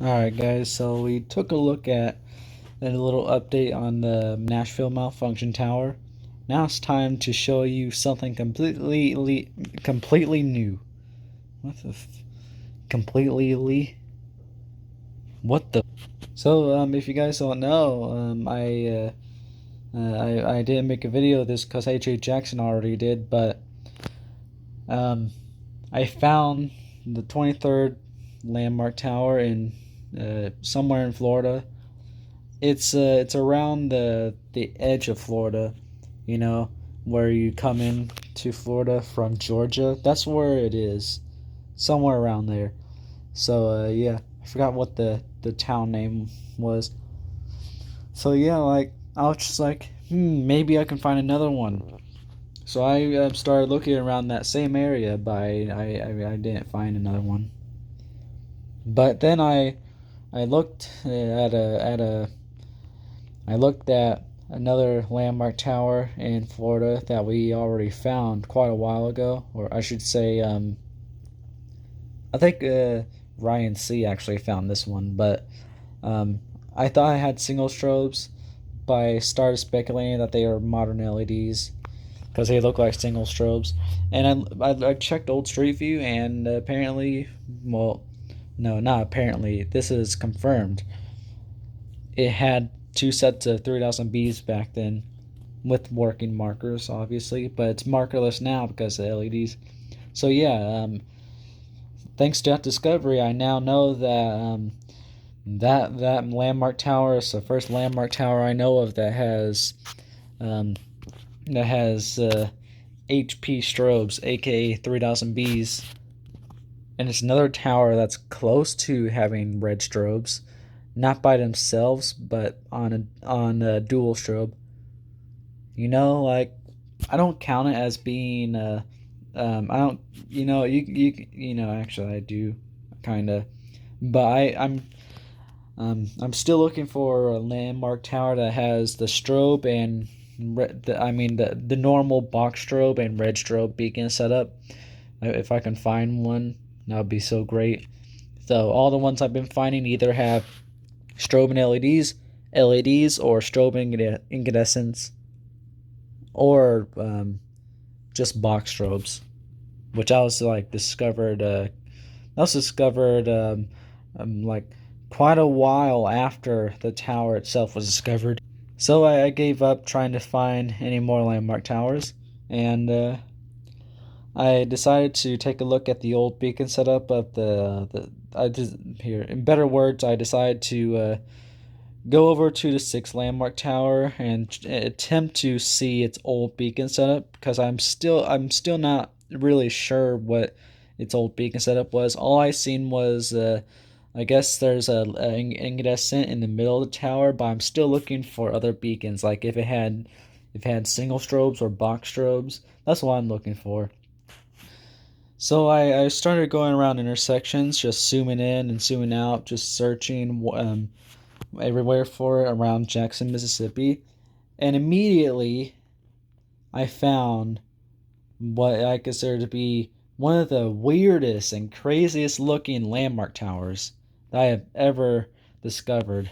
Alright, guys, so we took a look at a little update on the Nashville Malfunction Tower. Now it's time to show you something completely new. What the completely what the So if you guys don't know, I didn't make a video of this because AJ Jackson already did, but um I found the 23rd landmark tower in somewhere in Florida. It's around the edge of Florida, you know, where you come in to Florida from Georgia. That's where it is, somewhere around there. So yeah, I forgot what the town name was. So yeah, like I was just like, maybe I can find another one. So I started looking around that same area, but I didn't find another one. But then I looked I looked at another landmark tower in Florida that we already found quite a while ago, or I should say, I think Ryan C actually found this one, but um, I thought I had single strobes, but I started speculating that they are modern LEDs because they look like single strobes. And I checked old Street View, and apparently, well, no, not apparently, this is confirmed. It had two sets of 3000 Bs back then with working markers, obviously, but it's markerless now because of LEDs. So yeah, thanks to that discovery, I now know that that landmark tower is the first landmark tower I know of um, that has HP strobes, aka 3000 Bs, and it's another tower that's close to having red strobes, not by themselves, but on a dual strobe. Like I don't count it as being I don't actually I do kind of, but I'm still looking for a landmark tower that has the strobe and the normal box strobe and red strobe beacon setup. If I can find one, that would be so great. So all the ones I've been finding either have strobe and LEDs or strobe and incandescence, or just box strobes, which I was like discovered. I was discovered like quite a while after the tower itself was discovered. So I gave up trying to find any more landmark towers, and I decided to take a look at the old beacon setup of the. I just here in better words, I decided to go over to the sixth landmark tower and attempt to see its old beacon setup because I'm still not really sure what its old beacon setup was. All I seen was I guess there's a incandescent in the middle of the tower, but I'm still looking for other beacons, like if it had single strobes or box strobes. That's what I'm looking for. So I started going around intersections, just zooming in and zooming out, just searching everywhere for it around Jackson, Mississippi, and immediately I found what I consider to be one of the weirdest and craziest looking landmark towers that I have ever discovered.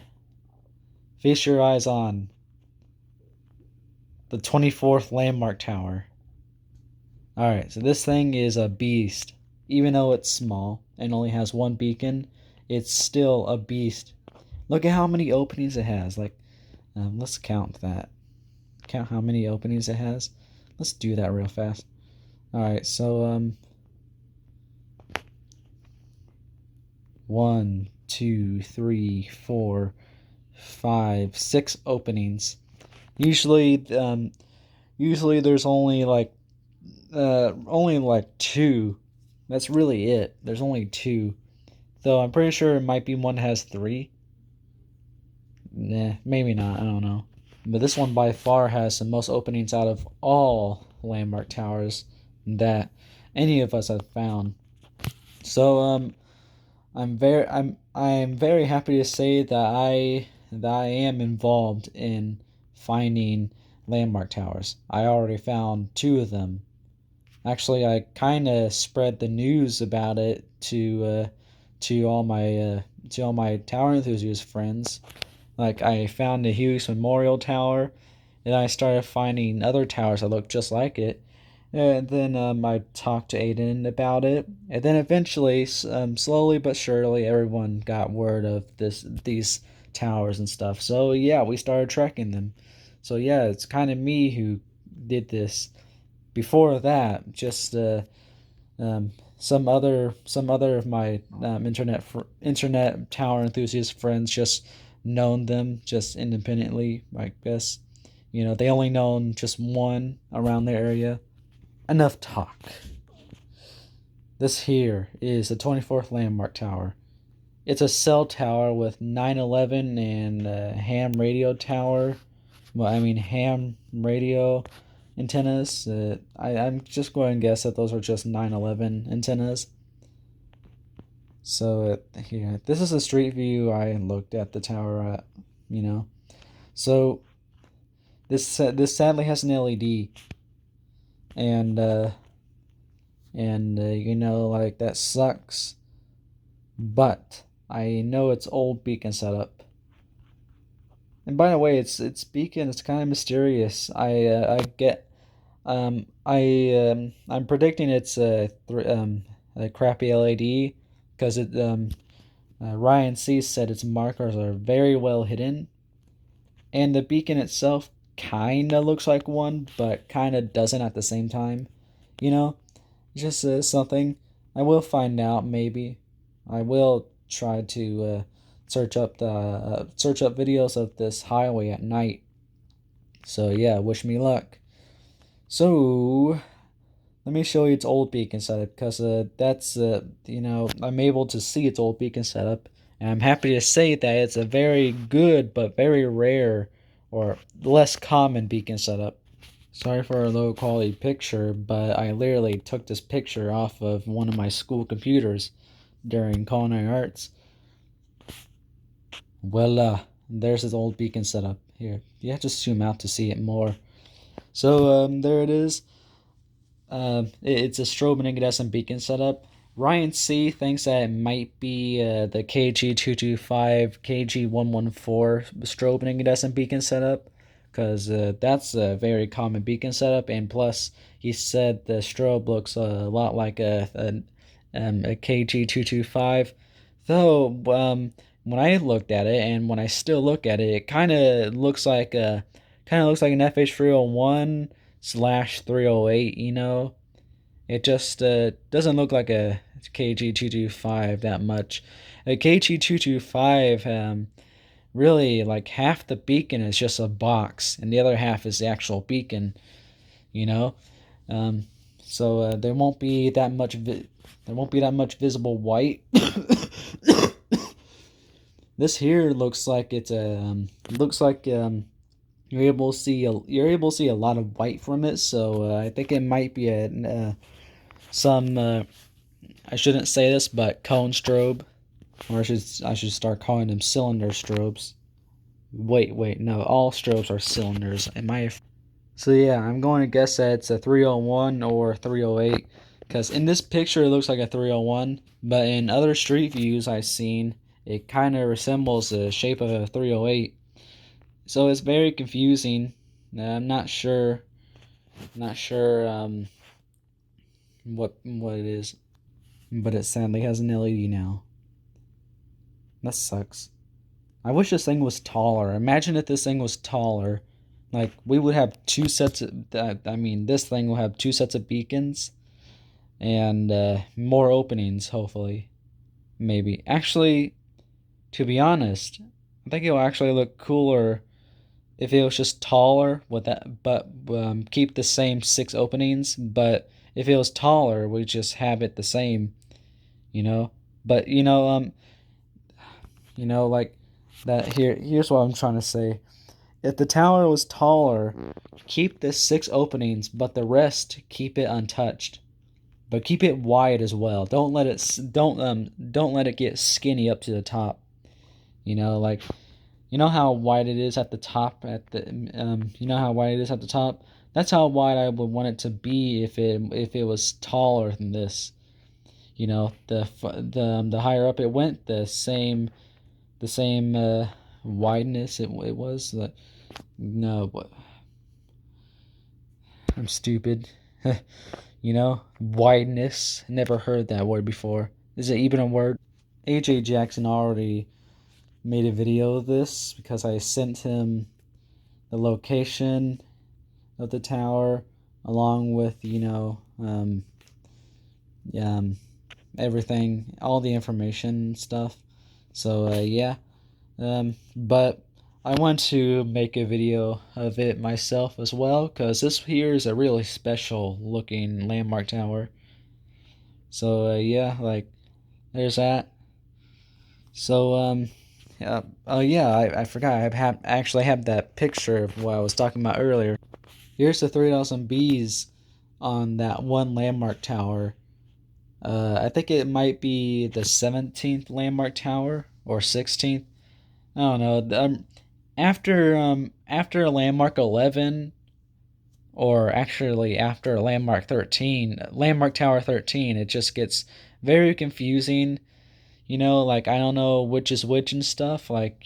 Feast your eyes on the 24th landmark tower. Alright, so this thing is a beast. Even though it's small and only has one beacon, it's still a beast. Look at how many openings it has. Let's count that. Count how many openings it has. Let's do that real fast. Alright, so one, two, three, four, five, six openings. Usually, usually there's only like two. That's really it. There's only two. Though I'm pretty sure it might be one that has three. Nah, maybe not. I don't know. But this one by far has the most openings out of all landmark towers that any of us have found. So I'm very happy to say that I am involved in finding landmark towers. I already found two of them. Actually, I kind of spread the news about it to all my tower enthusiast friends. Like I found the Hughes Memorial Tower, and I started finding other towers that look just like it. And then I talked to Aiden about it, and then eventually, slowly but surely, everyone got word of these towers and stuff. So yeah, we started tracking them. So yeah, it's kind of me who did this. Before that, just some other of my internet tower enthusiast friends just known them just independently, I guess. You know, they only known just one around their area. Enough talk. This here is the 24th Landmark Tower. It's a cell tower with 911 and ham radio tower. Well, I mean ham radio antennas. I'm just going to guess that those are just 911 antennas. So here, this is a street view I looked at the tower at, you know. So this sadly has an LED, and you know, like that sucks. But I know it's old beacon setup. And by the way, it's beacon. It's kind of mysterious. I get I'm predicting it's a crappy LED because Ryan C said its markers are very well hidden, and the beacon itself kinda looks like one, but kinda doesn't at the same time. You know, just something I will find out. Maybe I will try to search up videos of this highway at night. So yeah, wish me luck. So let me show you its old beacon setup because that's you know, I'm able to see its old beacon setup, and I'm happy to say that it's a very good but very rare or less common beacon setup. Sorry for a low quality picture, but I literally took this picture off of one of my school computers during culinary arts. Voila, there's its old beacon setup. Here, you have to zoom out to see it more. So there it is. It's a strobe and incandescent beacon setup. Ryan C thinks that it might be the KG225, KG114 strobe and incandescent beacon setup, because that's a very common beacon setup. And plus, he said the strobe looks a lot like a KG225. Though when I looked at it, and when I still look at it, it kind of looks like an FH301 slash 308, you know. It just doesn't look like a KG225 that much. A KG225, really, like half the beacon is just a box, and the other half is the actual beacon, you know. So there won't be that much visible white. This here looks like it's a you're able to see a lot of white from it, so I think it might be some I shouldn't say this, but cone strobe, or I should start calling them cylinder strobes. Wait, no, all strobes are cylinders. So yeah, I'm going to guess that it's a 301 or 308, because in this picture it looks like a 301, but in other street views I've seen, it kind of resembles the shape of a 308. So it's very confusing. I'm not sure what it is, but it sadly has an LED now. That sucks. I wish this thing was taller. Imagine if this thing was taller. Like, we would have two sets of, this thing will have two sets of beacons and more openings, hopefully. Maybe. Actually, to be honest, I think it'll actually look cooler if it was just taller with that, but keep the same 6 openings. But if it was taller, we just have it the same, you know. But like that. Here's what I'm trying to say. If the tower was taller, keep the 6 openings, but the rest keep it untouched. But keep it wide as well. Don't let it get skinny up to the top. You know, like, you know how wide it is at the top you know how wide it is at the top? That's how wide I would want it to be if it was taller than this. you know, the higher up it went, the same wideness it was. No, but I'm stupid. You know, wideness. Never heard that word before. Is it even a word? AJ Jackson already made a video of this because I sent him the location of the tower along with, um, everything, all the information and stuff. So, yeah. But I want to make a video of it myself as well because this here is a really special looking landmark tower. So, yeah, like, there's that. So, yeah, oh yeah, I forgot. Actually have that picture of what I was talking about earlier. Here's the 3,000 bees on that one landmark tower. I think it might be the 17th landmark tower or 16th. I don't know. After landmark 11, or actually after landmark 13, landmark tower 13, it just gets very confusing. You know, like I don't know which is which and stuff. Like,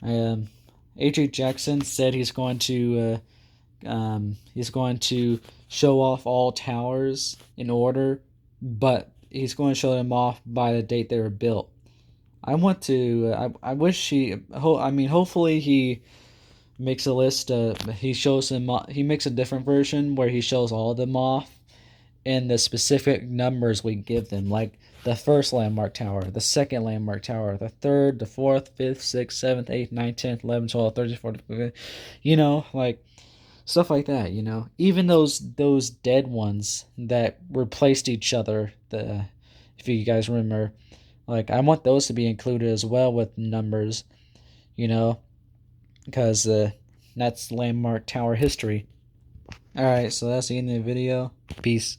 um, AJ Jackson said he's going to show off all towers in order, but he's going to show them off by the date they were built. I want to. I wish I mean, hopefully he makes a list. He shows them. He makes a different version where he shows all of them off and the specific numbers we give them, like the first landmark tower, the second landmark tower, the third, the fourth, fifth, sixth, seventh, eighth, ninth, 10th, 11th, 12th, 13th, 14th, 15th, like stuff like that. Even those dead ones that replaced each other. If you guys remember, like I want those to be included as well with numbers. You know, because that's landmark tower history. All right, so that's the end of the video. Peace.